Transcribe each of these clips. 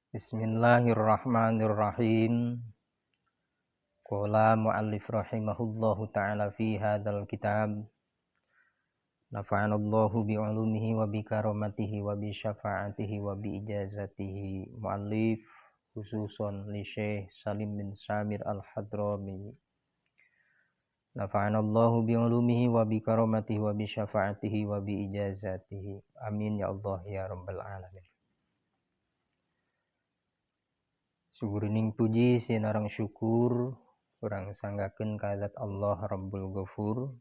Bismillahirrahmanirrahim. Qala mu'allif rahimahullahu ta'ala fi hadzal kitab. Nafa'anallahu bi'ulumihi wa bi karamatihi wa bi syafa'atihi wa bi ijazatihi. Mu'allif khususon li Syekh Salim bin Samir Al-Hadrami. Nafa'anallahu bi'ulumihi wa bi karamatihi wa bi syafa'atihi wa bi ijazatihi. Amin ya Allah ya rabbal alamin. Sugurining puji sinarang syukur urang sanggakeun ka zat Allah Rabbul Ghafur.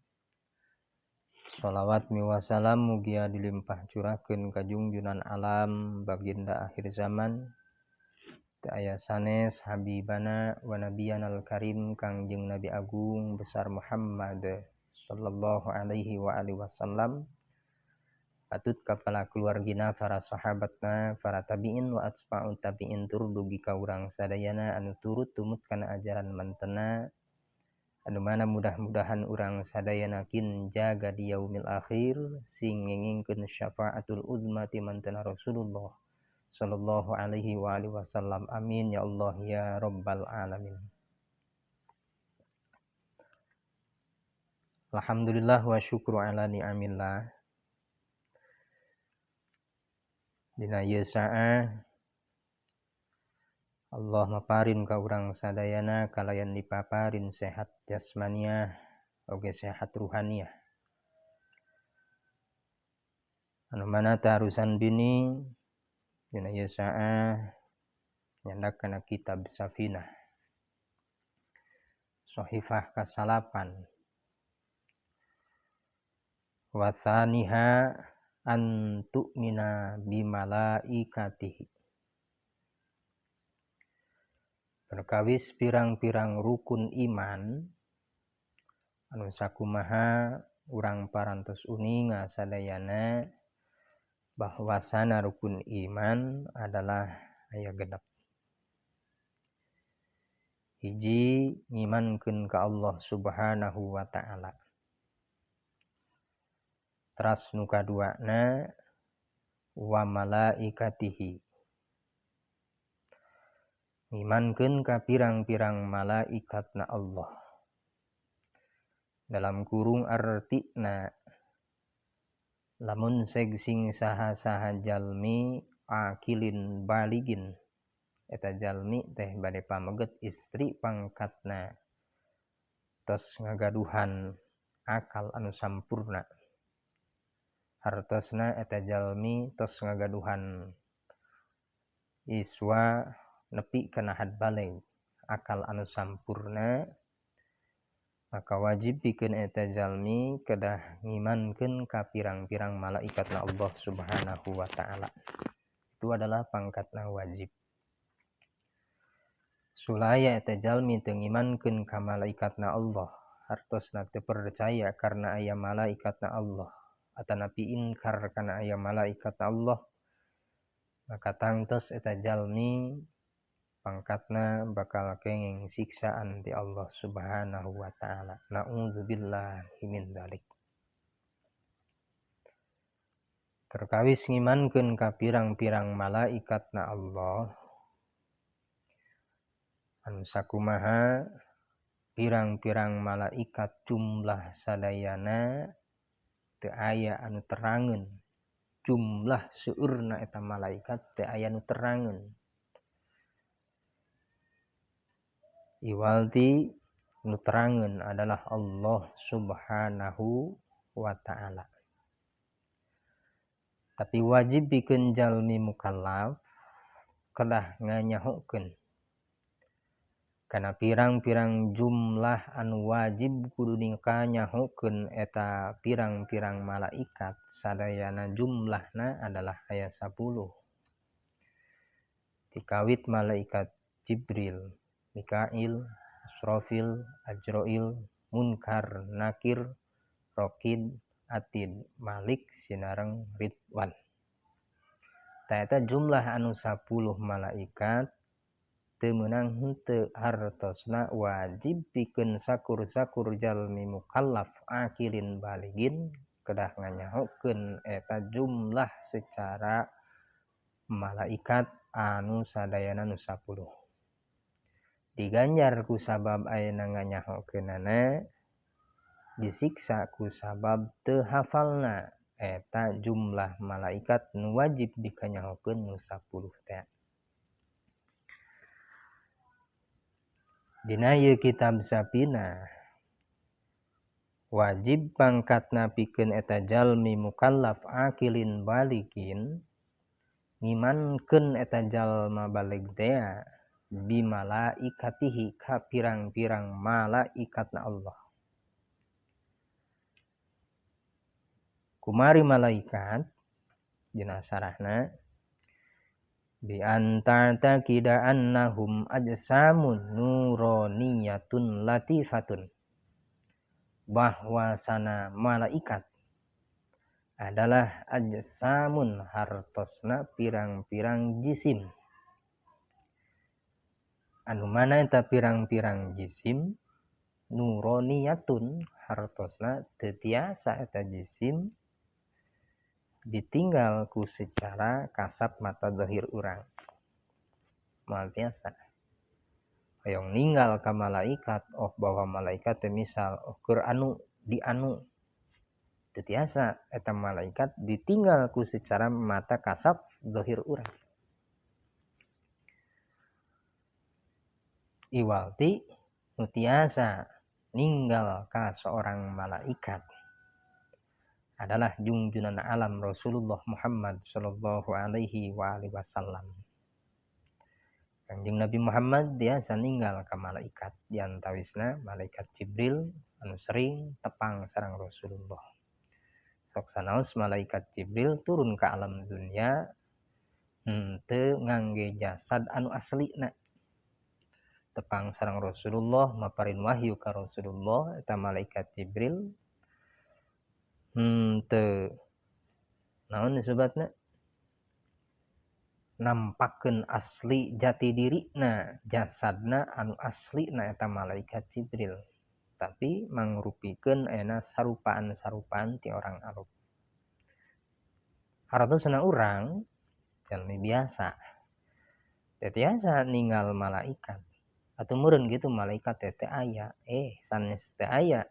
Shalawat miwasalam mugia dilimpah curahkeun ka junjunan alam baginda akhir zaman teu aya sanes habibana wa nabiyanal karim Kangjeng Nabi Agung besar Muhammad sallallahu alaihi wa alihi wasallam. Patut kapala keluargina, para sahabatna, para tabi'in wa atsba'ut tabi'in tur dugi ka urang sadayana anu turut tumut kana ajaran mantena anu mana mudah-mudahan urang sadayana kin jaga di yaumil akhir sing ngengingkeun syafaatul uzma ti mantena Rasulullah sallallahu alaihi wa alihi wasallam. Amin ya Allah ya rabbal alamin. Alhamdulillah wa syukru ala ni'amillah. Dina ieu saah Allah maparin ka urang sadayana kalayan dipaparin sehat jasmaniah oge sehat ruhaniah. Anu mana tarusan bini dina ieu saah nyandak kana kitab Safinah. Shahifah kasalapan. Wa tsaniha an tu'mina bimalaikatihi. Perkawis pirang-pirang rukun iman anu sakumaha urang parantos uninga sadayana bahwasana rukun iman adalah aya genep. Hiji ngimankeun ka Allah Subhanahu wa ta'ala. Teras nu kaduana wa malaikatihi. Ngimankeun ka pirang-pirang malaikatna Allah. Dalam kurung artina lamun segsing saha-saha jalmi akilin baligin eta jalmi teh bade pameget istri pangkatna tos ngagaduhan akal anu sampurna. Hartosna eta jalmi tos ngagaduhan iswa nepi kana had balai akal anu sampurna, maka wajib pikeun eta jalmi kedah ngimankeun ka pirang-pirang malaikatna Allah Subhanahu wa ta'ala. Itu adalah pangkatna wajib. Sulaya eta jalmi teu ngimankeun ka malaikatna Allah, hartosna teu percaya karna aya malaikatna Allah, atanapi inkar kana aya malaikatna Allah, maka tangtos eta jalmi pangkatna bakal kenging siksaan di Allah Subhanahu wa ta'ala. Na'udzubillahi min dzalik. Perkawis ngimankeun ka pirang-pirang malaikatna Allah anu sakumaha pirang-pirang malaikat jumlah sadayana teu aya anu terangeun. Jumlah seueurna eta malaikat teu aya nu terangeun. Iwalti nu terangeun adalah Allah Subhanahu wa ta'ala. Tapi wajib pikeun jalmi mukallaf kedah nganyahokeun kana pirang-pirang jumlah anu wajib kudu dikanyahokeun eta pirang-pirang malaikat sadayana jumlahna adalah aya 10. Dikawit malaikat Jibril, Mikail, Asrofil, Ajroil, Munkar, Nakir, Rokid, Atid, Malik, sinareng Ridwan. Eta jumlah anu 10 malaikat teu meunang henteu hartosna wajib pikeun sakur-sakur jalmi mukallaf akilin baligin kedah nganyahokeun eta jumlah secara malaikat anu sadayana nu 10. Diganjar ku sabab ayeuna nganyahokeunana, disiksa ku sabab teu hafalna eta jumlah malaikat nu wajib dikanyahokeun nu 10 teh. Dina ieu kitab sapina wajib pangkatna pikeun eta jalmi mukallaf akilin balikin ngimankeun eta jalma balig teh bimalaikatihi ka pirang-pirang malaikatna Allah. Kumari malaikat dina sarahna bi anta kida annahum ajsamun nuroniyatun latifatun, bahwasana malaikat adalah ajsamun hartosna pirang-pirang jisim. Anu mana eta pirang-pirang jisim nuroniyatun hartosna teu tiasa eta jisim ditinggal ku secara kasat mata zahir urang. Moal tiasa hoyong ninggal ka malaikat, bahwa malaikat teh misal keur anu di anu teu tiasa eta malaikat ditinggal ku secara mata kasat zahir urang. Iwalti nu tiasa ninggal ka seorang malaikat adalah junjunan alam Rasulullah Muhammad sallallahu alaihi wasallam. Kanjeng Nabi Muhammad tiasa ninggal ka malaikat, diantawisna malaikat Jibril anu sering tepang sareng Rasulullah. Sok sanaos malaikat Jibril turun ka alam dunia teu ngangge jasad anu aslina, tepang sareng Rasulullah maparin wahyu ka Rasulullah. Eta malaikat Jibril teu naon disebutna nampakkeun asli jati dirina jasadna anu aslina eta malaikat Jibril, tapi mangrupikeun ayeuna sarupaan-sarupaan ti orang Arab. Hartosna urang jalmi biasa teu tiasa ninggal malaikat, atuh meureun kitu malaikat teh aya, sanes teu aya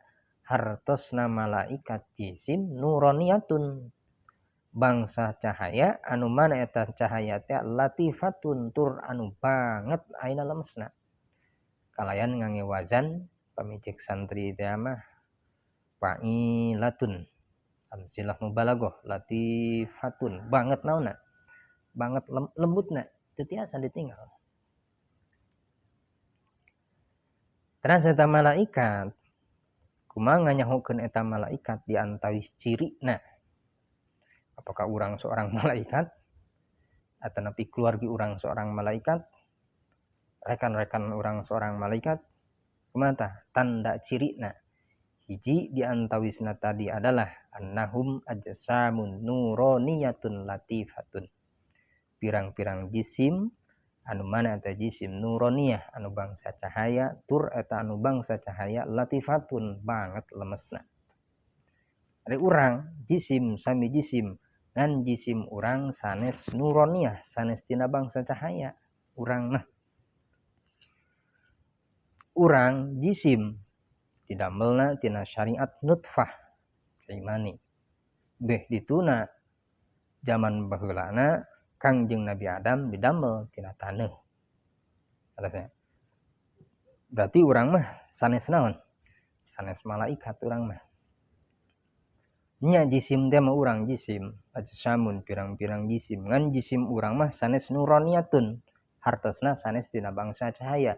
hartosna malaikat jisim nuroniyatun, bangsa cahaya anu mana eta cahaya teh latifatun tur anu banget ayeuna lemesna. Kalayan ngangge wazan pamicik santri teh mah fa'ilatun, amsilah mubalaghah, latifatun banget naonna, banget lembutna, teu tiasa ditinggal. Terus eta malaikat kumaha nganyahokeun eta malaikat diantawis cirina. Apakah urang seorang malaikat atau napi keluarga urang seorang malaikat, rekan-rekan urang seorang malaikat, kumaha tanda cirina. Hiji diantawisna tadi adalah annahum ajsamun nuroniyatun latifatun, pirang-pirang jisim anu mana eta jisim nuroniyah anu bangsa cahaya, tur eta anu bangsa cahaya latifatun banget lemesna. Ari urang jisim sami jisim ngan jisim urang sanes nuroniyah, sanes tina bangsa cahaya. Urang mah urang jisim didamelna tina syariat nutfah cai mani, beh dituna zaman baheulana Kangjeng Nabi Adam didamel tina taneuh. Berarti urang mah sanes naon? Sanes malaikat urang mah. Nya jisim teh mah urang jisim, ajsamun pirang-pirang jisim. Ngan jisim urang mah sanes nuroniyatun, hartosna sanes tina bangsa cahaya.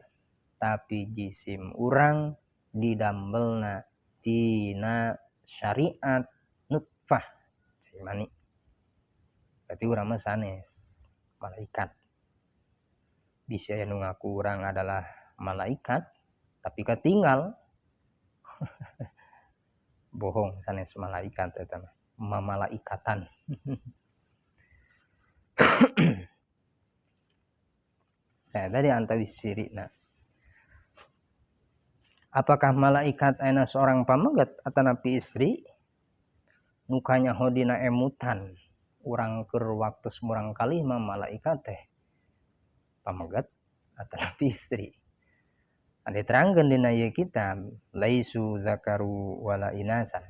Tapi jisim urang didambelna tina syariat nutfah cai mani. Berarti urang mah sanes malaikat. Bisa anu ngaku urang adalah malaikat tapi katinggal bohong, sanes malaikat eta mah mamalaikatan. Nah, tadi antawis sirina. Apakah malaikat ayeuna seorang pamegat atau napi istri? Nukanya hodina emutan urang keur waktu semurang kali mah malaikat teh pamegat atau napi istri. Ada terangkan dina ieu kitab laisu zakaru wala inasan.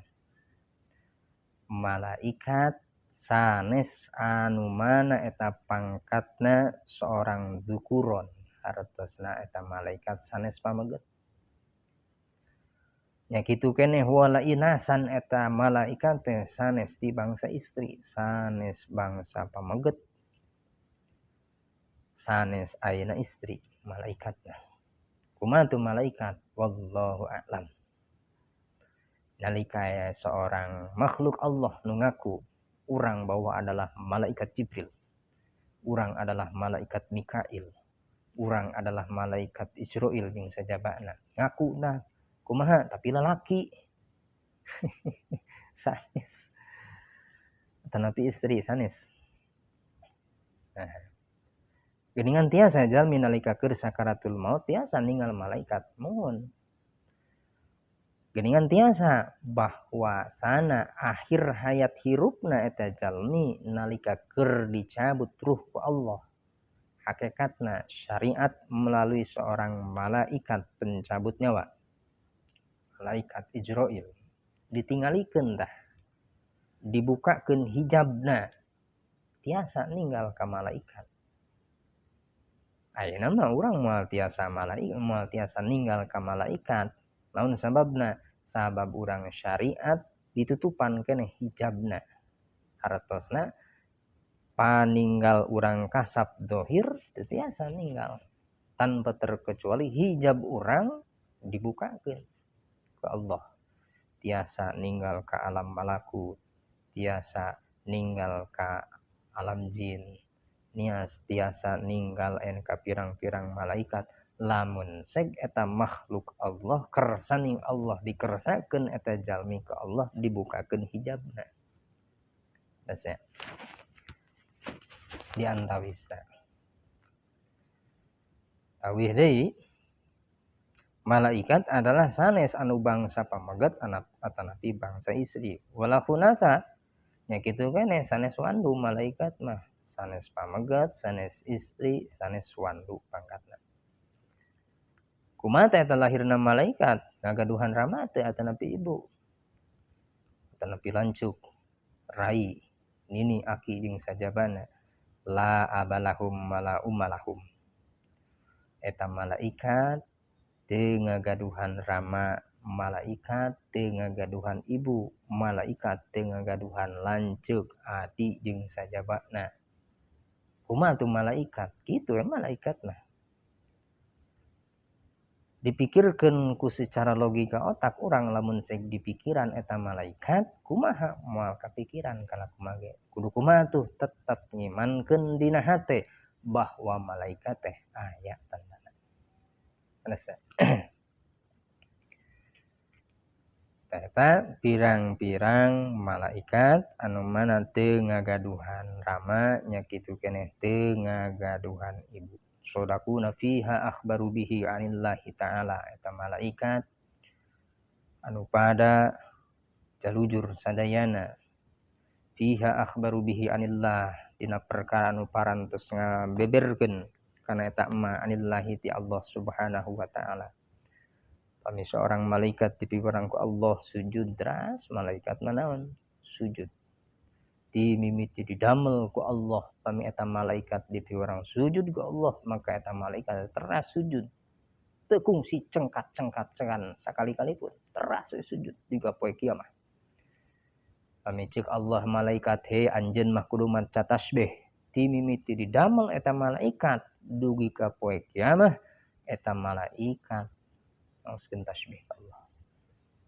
Malaikat sanes anu mana eta pangkatna seorang zukuron, hartosna eta malaikat sanes pamegat. Nya kitu keneh wala inasan eta malaikat teh sanes ti bangsa istri, sanes bangsa pamegat, sanes ayeuna istri malaikatna. Kumaha tu malaikat? Wallahu a'lam. Nalika seorang makhluk Allah nu ngaku urang bahwa adalah malaikat Jibril, urang adalah malaikat Mikail, urang adalah malaikat Israil jeung sajabana. Ngakuna kumaha tapi lalaki. Sanes. Tanapi istri sanes. Nah, geuningan tiasa jalmi nalika keur sakaratul maut tiasa ninggal malaikat mohon. Geuningan tiasa bahwa sana akhir hayat hirupna eta jalmi nalika keur dicabut ruh ku Allah. Hakikatna syariat melalui seorang malaikat pencabut nyawa. Malaikat Ijrail ditinggalikeun tah. Dibukakeun hijabna. Tiasa ninggal ka malaikat. Ayeuna mah urang moal tiasa ninggal ka malaikat. Naon sababna? Sabab urang syariat ditutupan keneh hijabna. Hartosna paninggal urang kasab zahir teu tiasa ninggal. Tanpa terkecuali hijab urang dibukakeun ke Allah. Tiasa ninggal ka alam malakut, tiasa ninggal ka alam jin, tiasa ninggal ka pirang-pirang malaikat. Lamun seg eta makhluk Allah kersaning Allah dikersakeun eta jalmi ke Allah dibukakeun hijabna. Dasnya diantawisna. Tawih deui malaikat adalah sanes anu bangsa pamegat atanapi bangsa istri. Wala khunasa nya kitu keneh sanes wandu malaikat mah, sanes pamegat, sanes istri, sanes wandu pangkatna. Kumaha eta lahirna malaikat? Ngagaduhan rama teh atanapi ibu. Atanapi lancuk, rai, nini, aki jeung sajabana. La abalahum wala ummalahum. Eta malaikat teu ngagaduhan rama, malaikat teu ngagaduhan ibu, malaikat teu ngagaduhan lanceuk, adi jeung sajabana. Kumaha tu malaikat? Kitu malaikatna. Dipikirkeun ku secara logika otak urang lamun seg dipikiran eta malaikat, kumaha moal kapikiran kana kumaha ge? Kudu kumaha tuh? Tetep ngimankeun dina hate bahwa malaikat teh aya tandana. Alasa. Eta pirang-pirang malaikat anu mana teu ngagaduhan rama nya kitu keneh teu ngagaduhan ibu. Sodakuna fiha akhbaru bihi anillahi ta'ala. Eta malaikat anu pada jalujur sadayana fiha akhbaru bihi anillah dina perkara anu parantos ngabeberkeun kana eta ma anillahi ti Allah subhanahu wa ta'ala. Pami seorang malaikat dipiberang ku Allah sujud deras, malaikat manaon? Sujud. Dimimiti didamel ku Allah, pami eta malaikat dipiberang sujud ku Allah, maka eta malaikat teras sujud. Teu kungsi cengkat-cengkat sakali-kali pun teras sujud juga poe kiamat. Pami ceuk Allah malaikat he anjeun mah kudu maca tasbih. Dimimiti didamel eta malaikat dugi ka poe kiamat eta malaikat ngaoskeun tasbih ka Allah.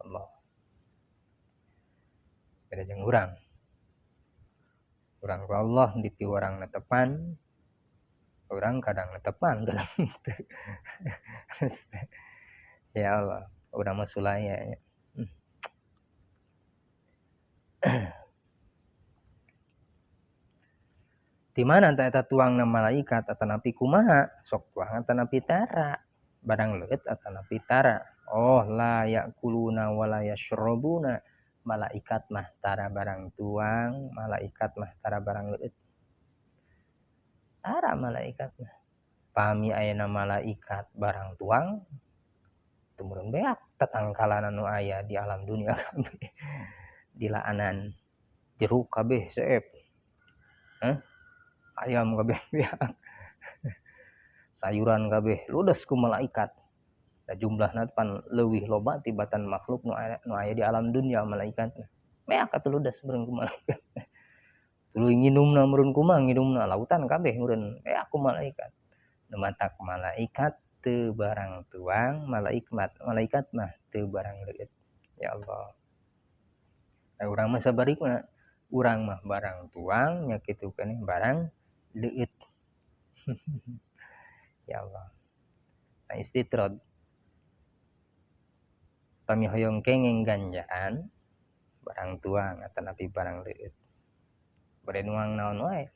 Allah. Beda jeung urang. Urang ku Allah dipiwarang netepan, urang kadang netepan kadang teu. Ya Allah, urang mah sulaya ya. Di mana eta tuangna malaikat atanapi kumaha? Sok tuang atanapi tara. Barang leuit atanapi tara. Oh la yakuluna wala yashrabuna. Malaikat mah tara barang tuang, malaikat mah tara barang leuit. Tara malaikat mah. pami ayana malaikat barang tuang tumurun beak tatangkalan anu aya di alam dunia kabeh dilaanan jeruk kabeh seep ayam kabeh beak sayuran kabeh ludes ku malaikat da jumlahna pan leuwih loba tibatan makhluk nu aya di alam dunia malaikat beak atuh ludes meureun ku malaikat tuluy nginumna meureun kumaha nginumna lautan kabeh meureun beak ku malaikat nu matak malaikat teu barang tuang malaikat mah teu barang leuit ya Allah. Urang mah sabarigna urang mah barang tuang nya kitu keneh barang leuit ya Allah. Nah istitrod pamihoyong kengeng ganjaan barang tuang atanapi barang leuit bade nuang naon wae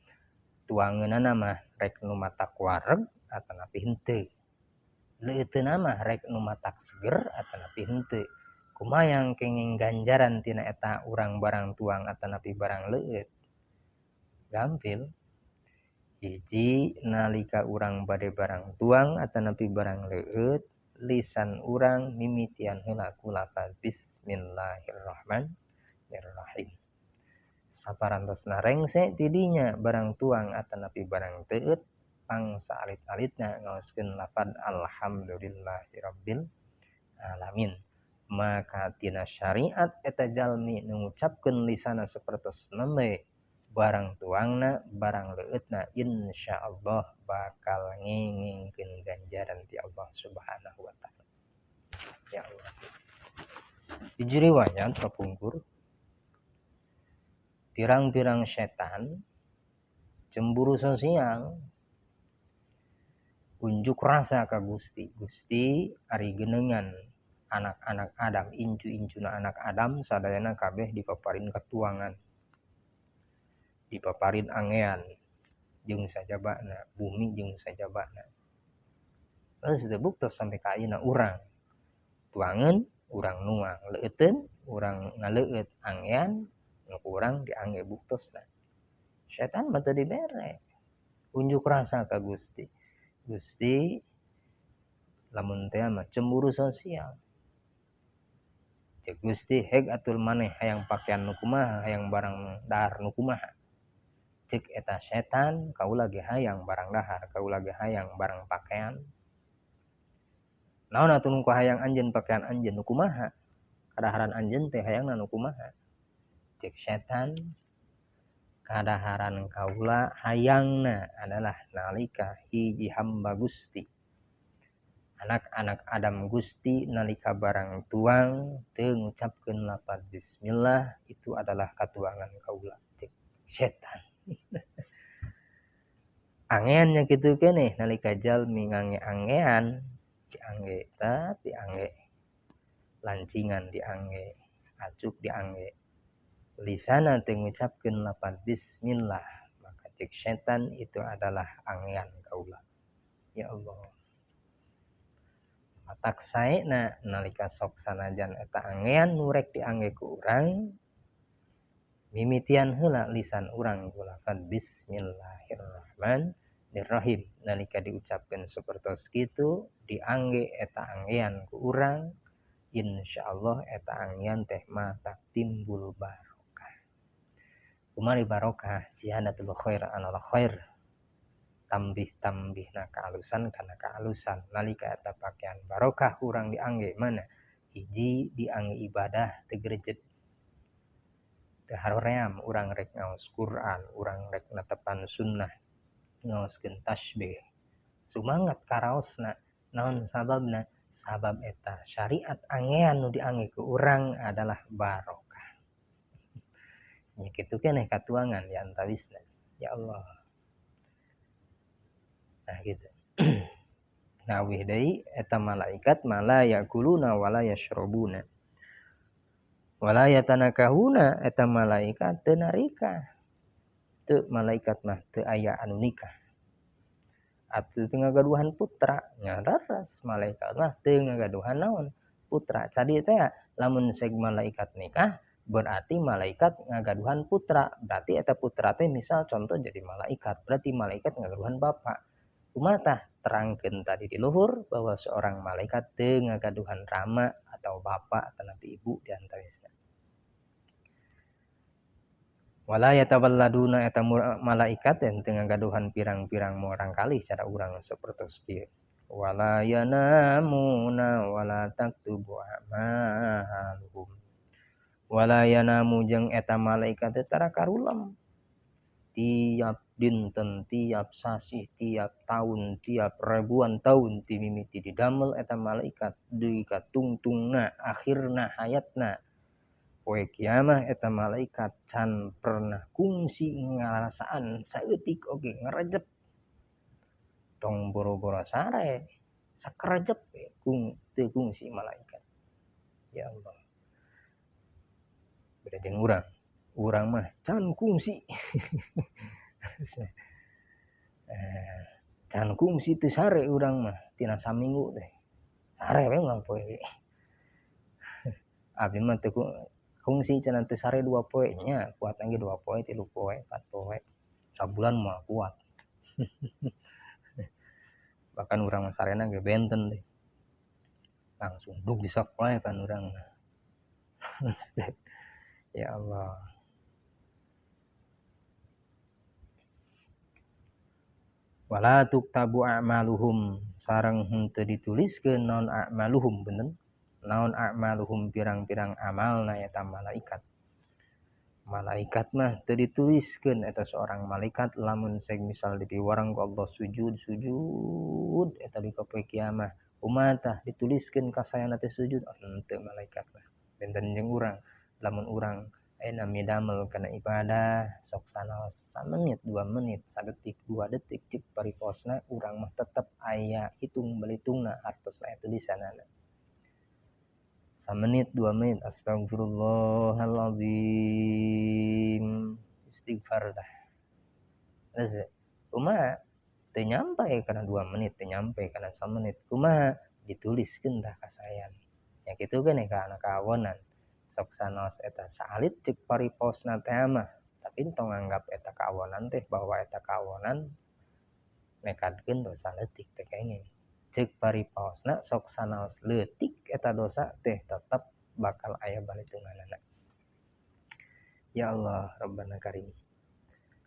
tuangeunana mah rek nu matak wareg atanapi henteu leuiteuna mah rek nu matak seger atanapi henteu kumaha kengeng ganjaran tina eta urang barang tuang atanapi barang leuit gampil hiji nalika urang bade barang tuang atanapi barang leuit lisan urang mimitian heula ku lafaz bismillahirrahmanirrahim saparantosna rengse tidinya barang tuang atanapi barang teuit pangsa alit-alitna ngaoskeun lafaz alhamdulillahirabbil alamin maka tina syariat eta jalmi nu ngucapkeun lisanna sapertos nembe barang tuangna barang leuitna insyaallah bakal ngengengkeun ganjaran ti Allah Subhanahu wa taala ya Allah. Hiji riwayat kapungkur pirang-pirang setan cemburu sosial unjuk rasa ka Gusti ari geunengan anak-anak Adam incu-incuna anak Adam sadayana kabeh dipaparin katuangan dipaparin angean jeung sajabana bumi jeung sajabana terus teu sampai ka ayeuna urang tuangeun urang nuang leuiteun urang ngaleuit angean nu urang diangge buktosna setan mah teu dibere unjuk rasa ka Gusti lamun teh mah cemburu sosial cek Gusti heg atul maneh hayang pakean nu kumaha hayang barang dahar nu kumaha cek eta setan kaula ge hayang barang dahar kaula ge hayang barang pakean naon atuh nu hayang anjeun pakean anjeun nu kumaha kadaharan anjeun teh hayangna nu kumaha cek setan kadaharan kaula hayangna adalah nalika hiji hamba Gusti anak-anak Adam Gusti nalika barang tuang teu ngucapkeun lafaz bismillah itu adalah katuangan kaula cek setan angean nya kitu keneh nalika jalmi ngange-angean diangge diangge lancingan diangge acuk diangge lisanna teu ngucapkeun lafaz bismillah maka cek setan itu adalah angean kaula ya Allah. Matak saena nalika sok sanajan eta angean nu rek diangge ku urang mimitian heula lisan urang ku lafaz bismillahirrahmanirrahim nalika diucapkeun sapertos kitu diangge eta anggean ku urang insyaallah eta anggean teh matak timbul barokah kumari barokah ziyadatul khair alal khair tambih-tambihna kaalusan kana kaalusan nalika eta pakean barokah urang diangge mana hiji diangge ibadah teu grejet teu haream urang rek ngaos Quran urang rek natepan sunnah ngaoskeun tasbih sumanget karaosna naon sababna sabab eta syariat angean nu diangge ku urang adalah barokah nya kitu keneh katuangan di antawisna ya Allah. Nah gitu nawih deui eta malaikat mala yakuluna wala yashrabuna wala yatanakahuna eta malaikat teu narika teu malaikat mah teu aya anu nikah atuh teu ngagaduhan putra nya raras malaikat mah teu ngagaduhan naon putra cadi teh lamun seg malaikat nikah berarti malaikat ngagaduhan putra berarti eta putra teh misal contoh jadi malaikat berarti malaikat ngagaduhan bapa kumaha tah terangkeun tadi di luhur bahwa seorang malaikat teu ngagaduhan rama atau bapak atau nabi ibu di antawisna. Wala yatawalladuna eta malaikat yang teu ngagaduhan pirang-pirang orang kali cara urang sapertos kieu. Wala yanamuna wala taktubu amaluhum. Wala yanamu jeung eta malaikat teh tara karulam. Tiap dinten, tiap sasi, tiap tahun, tiap ribuan tahun ti mimiti didamel eta malaikat deui ka tungtungna akhirna hayatna. Poe kiamah eta malaikat can pernah kungsi ngarasaan saeutik oge ngarejep. Tong boro-boro sare sakarejep teu kungsi malaikat. Ya Allah. Beda jeung urang mah can kungsi. Can kungsi teu sare urang mah tina saminggu teh. Sare we ngampoe we. Abi mah teu kungsi cenah teu sare 2 poe nya, kuatna ge 2 poe, 3 poe, 4 poe. Sabulan mah kuat. Bahkan urang mah sarena ge benten deh. Langsung dug disok wae pan urang mah. Ya Allah. Wala tuktabu a'maluhum sareng henteu dituliskeun naon a'maluhum bener. Naon a'maluhum pirang-pirang amalna eta malaikat. Malaikat mah teu dituliskeun eta seorang malaikat lamun misal dipiwarang ku Allah sujud eta di poe kiamah. Kumaha tah dituliskeun kasayana teh sujud henteu malaikat mah. Benten jeung urang. Lamun urang ayeuna midamel kana ibadah sok sanaos 1 menit 2 menit 1 detik 2 detik cek pariposna urang mah tetep aya hitung belitungna hartos aya tulisanana 1 menit 2 menit astagfirullahaladzim istighfar tah kumaha teu nyampe kana 2 menit teu nyampe kana 1 menit kumaha dituliskeun tah kasayan nya kitu keneh ka anak kawonan sok sanaos eta salit cek pariposna teh mah tapi tong anggap eta kawonan teh bahwa eta kawonan nekadkeun dosa leutik teh kenging cek pariposna sok sanaos leutik eta dosa teh tetep bakal aya balitunganana. Ya Allah Rabbana Karim.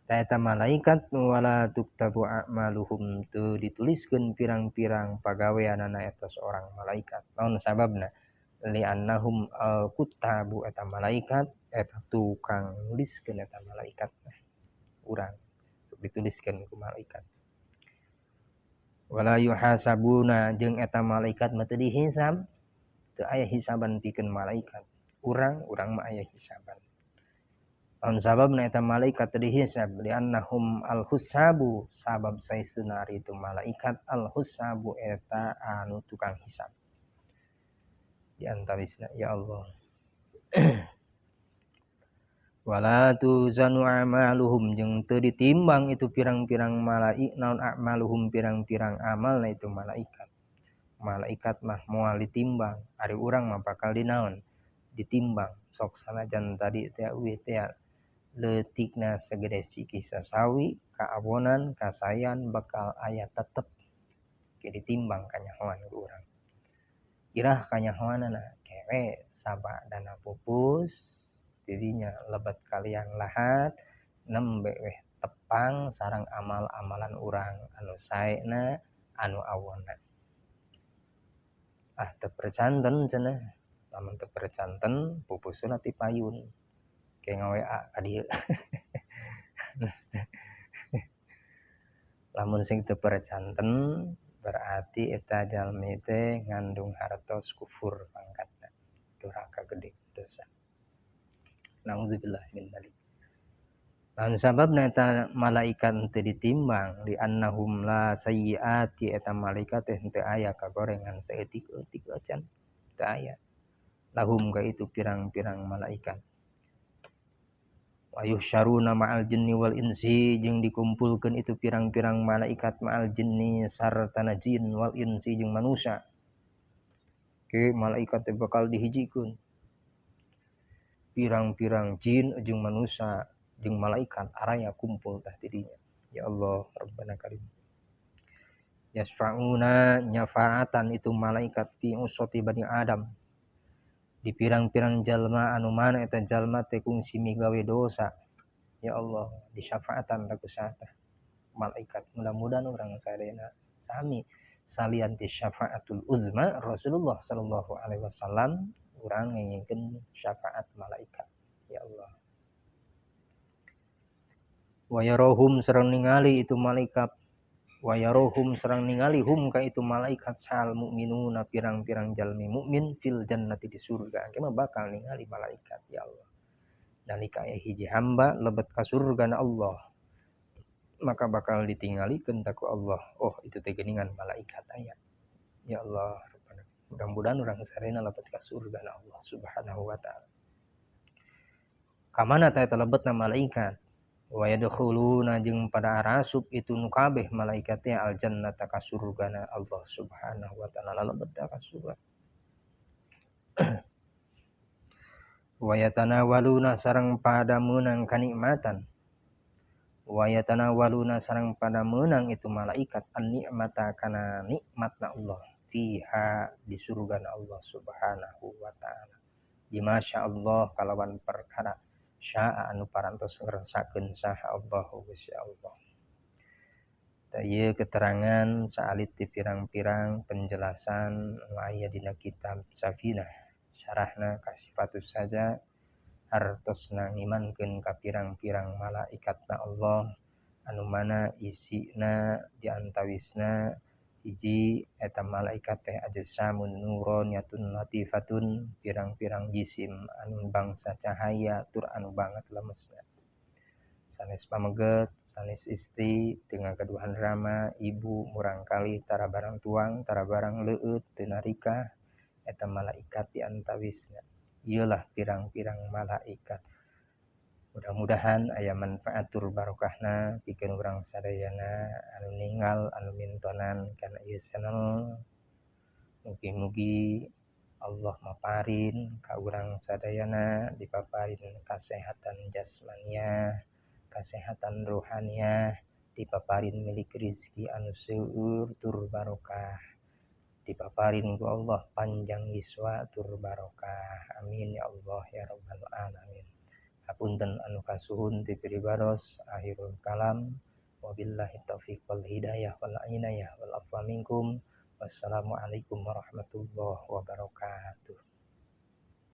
Eta malaikat wala tuktabu a'maluhum teu dituliskeun pirang-pirang pagaweanana eta seorang malaikat. Naon sababna? Li'annahum kuttabu eta malaikat eta tukang nuliskeun eta malaikat urang sok dituliskeun ku malaikat. Wala yuhasabuna jeung eta malaikat mah teu dihisab teu aya hisaban pikeun malaikat. Urang mah aya hisaban. Naon sababna eta malaikat teu dihisab li'annahum al-husabu sabab saestuna ari itu malaikat al-husabu eta anu tukang hisab. Di antawisna ya Allah. Wala tuzanu a'maluhum jeung teu ditimbang itu pirang-pirang malaikat naon a'maluhum pirang-pirang amalna itu malaikat. Malaikat mah moal ditimbang, ari urang mah bakal dinaon? Ditimbang. Sok sanajan tadi teh teh leutikna sagede siki sasawi, kaawonan, kasayan bakal aya tetep ge ditimbang kanyahoan ku urang. Irah kanyahoanana kewe sabak dana pupus dirinya lebat kaliang lahat nembe weh tepang sareng amal-amalan urang anu saena anu awonna. Teu percanten cenah. Lamun teu percanten pupusna ti payun. Ke nga-WA ka dieu. Lamun sing teu percanten berarti eta jalmi teh ngandung hartos kufur pangkatna. Durhaka gede dosa. Nauzubillah min dzalik. Lan sababna eta malaikat teu ditimbang li annahum la sayyiati eta malaikat teh teu aya kagorengan saeutik-eutik acan teu aya. Lahum ka itu pirang-pirang malaikat. Wa yuhsyaruna ma'al jinni wal insi jeung dikumpulkeun itu pirang-pirang malaikat ma'al jinni sartana jin wal insi jeung manusia. Ke malaikat teh bakal dihijikeun. Pirang-pirang jin jeung manusia jeung malaikat araya kumpul tah tidinya. Ya Allah Rabbana Karim. yasfa'una nyafaratan itu malaikat fi usati bani Adam di pirang-pirang jalma anu mana eta jalma teh kungsi migawe dosa. Ya Allah, di syafaatan tak kusata malaikat. Mudah-mudahan orang sadayana sami salian ti syafaatul uzma Rasulullah sallallahu alaihi wasallam urang ngengkeun syafaat malaikat. Ya Allah. Wa yarahum sareng ningali itu malaikat wa yarohum serang ningali hum ka itu malaikat sal mukminuna pirang-pirang jalmi mukmin fil jannati di surga kema bakal ningali malaikat ya Allah nalika aya hiji hamba lebet ka surga na Allah maka bakal ditinggalikeun ku Allah oh itu teh geuningan malaikat aya ya Allah mudah-mudahan urang sarena lebet ka surga na Allah subhanahu wa ta'ala kamana teh lebetna malaikat wa yadkhuluna jeung pada arasup itu nu kabeh malaikatnya al jannata ka surgana Allah subhanahu wa ta'ala lebet ka surga wa yatanawaluna sareng pada meunang kanikmatan wa yatanawaluna sareng pada meunang itu malaikat an nikmata kana nikmatna Allah fiha di surgana Allah subhanahu wa ta'ala di masya Allah kalawan perkara syaa anu parantos ngeresakeun saha Allahu Gusti Allah. Ieu keterangan saalit ti pirang-pirang penjelasan anu aya dina kitab Safinah. Syarahna Kasifatus Saja hartosna ngimankeun ka pirang-pirang malaikatna Allah anu mana isina diantawisna hiji eta malaikat teh ajsamun nuroniyatun latifatun pirang-pirang jisim anu bangsa cahaya tur anu banget lemesna sanes pameget sanes istri teu ngagaduhan rama ibu murangkali tara barang tuang tara barang leueut teu narikah eta malaikat diantawisna ieulah pirang-pirang malaikat mudah-mudahan aya manfaat tur barokahna pikeun urang sadayana anu ninggal anu mintonan kana ieu channel mugi-mugi Allah maparin ka urang sadayana dipaparin kasehatan jasmaniah kasehatan rohaniah dipaparin milik rizki anu seueur tur barokah dipaparin ku Allah panjang yuswa tur barokah amin ya Allah ya rabbal alamin hapunten anu kasuhun ti piribaros akhirul kalam wabillahi taufiq wal hidayah wal inayah wal afwa minkum wassalamualaikum warahmatullahi wabarakatuh.